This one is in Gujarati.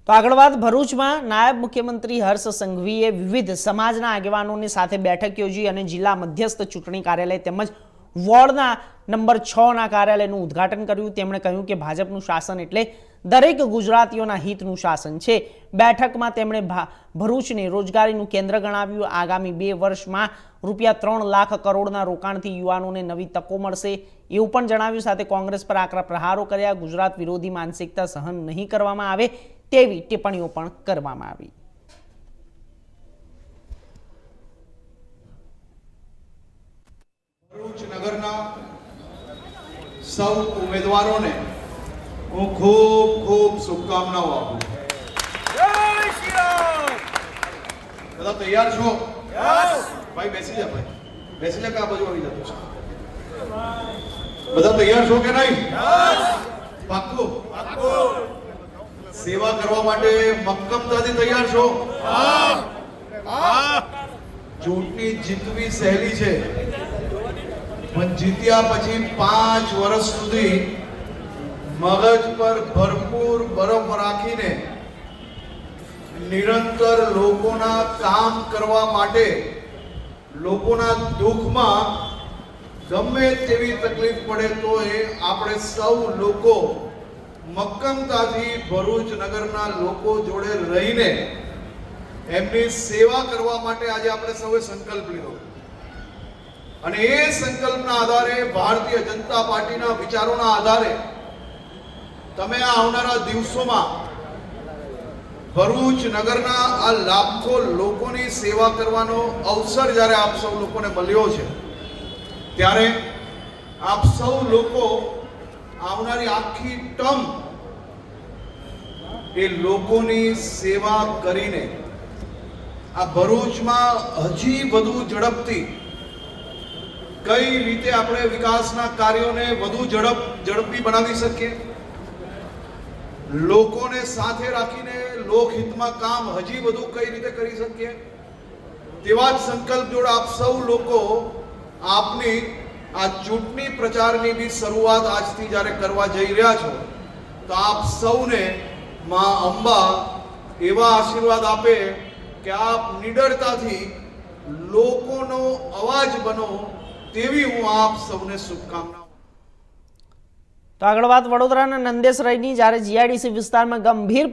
તો આગળ વાત ભરૂચમાં નાયબ મુખ્યમંત્રી હર્ષ સંઘવીએ વિવિધ સમાજના આગેવાનોની સાથે બેઠક યોજી અને જિલ્લા મધ્યસ્થ ચૂંટણી કાર્યાલય તેમજ વોર્ડના નંબર 6ના કાર્યાલયનું ઉદ્ઘાટન કર્યું। તેમણે કહ્યું કે ભાજપનું શાસન એટલે દરેક ગુજરાતીઓના હિતનું શાસન છે। બેઠકમાં તેમણે ભરૂચને રોજગારીનું કેન્દ્ર ગણાવ્યું। આગામી 2 વર્ષમાં ₹3 લાખ કરોડના રોકાણથી યુવાનોને નવી તકો મળશે એવું પણ જણાવ્યું। સાથે કોંગ્રેસ પર આકરા પ્રહારો કર્યા। ગુજરાત વિરોધી માનસિકતા સહન નહીં કરવામાં આવે તેવી ટિપ્પણીઓ પણ કરવામાં આવી। ભરૂચ નગરના સૌ ઉમેદવારોને હું ખૂબ ખૂબ શુભકામનાઓ આપું છું। બધા તૈયાર છો? ભાઈ બેસી જા, ભાઈ બેસી જા, કે આ બાજુ આવી જતો છે। બધા તૈયાર છો કે નહીં? પાક્કું? સેવા કરવા માટે મક્કમતાથી તૈયાર છો? ચૂંટણી જીતવી સહેલી છે, પણ જીત્યા પછી 5 વર્ષ સુધી મગજ પર ભરપૂર બરફ રાખીને નિરંતર લોકોના કામ કરવા માટે, લોકોના દુઃખમાં ગમે તેવી તકલીફ પડે તો એ આપણે સૌ લોકો મક્કમતાથી ભરૂચ નગરના લોકો જોડે રહીને એમની સેવા કરવા માટે આજે આપણે સૌએ સંકલ્પ લીધો અને એ સંકલ્પના આધારે, ભારતીય જનતા પાર્ટીના વિચારોના આધારે તમે આ આવનારા દિવસોમાં ભરૂચ નગરના આ લાખો લોકોની સેવા કરવાનો અવસર જ્યારે આપ સૌ લોકોને મળ્યો છે, ત્યારે આપ સૌ લોકો આવનારી આખી ટર્મ એ લોકોની સેવા કરીને આ ભરૂચમાં હજી વધુ ઝડપથી કઈ રીતે આપણે વિકાસના કાર્યોને વધુ ઝડપી બનાવી શકીએ, લોકોને સાથે રાખીને લોકહિતમાં કામ હજી વધુ કઈ રીતે કરી શકીએ, તેવા જ સંકલ્પ જોડે આપ સૌ લોકો આપની આ ચૂંટણી પ્રચારની બી શરૂઆત આજથી જ્યારે કરવા જઈ રહ્યા છો, તો આપ સૌને માં અંબા એવા આશીર્વાદ આપે કે આપ નિડરતાથી લોકોનો અવાજ બનો, તેવી હું આપ સૌને શુભકામનાઓ। તો આગળ વાત વડોદરાના નંદેસરાયની, જ્યારે જીઆઈડીસી વિસ્તારમાં ગંભીર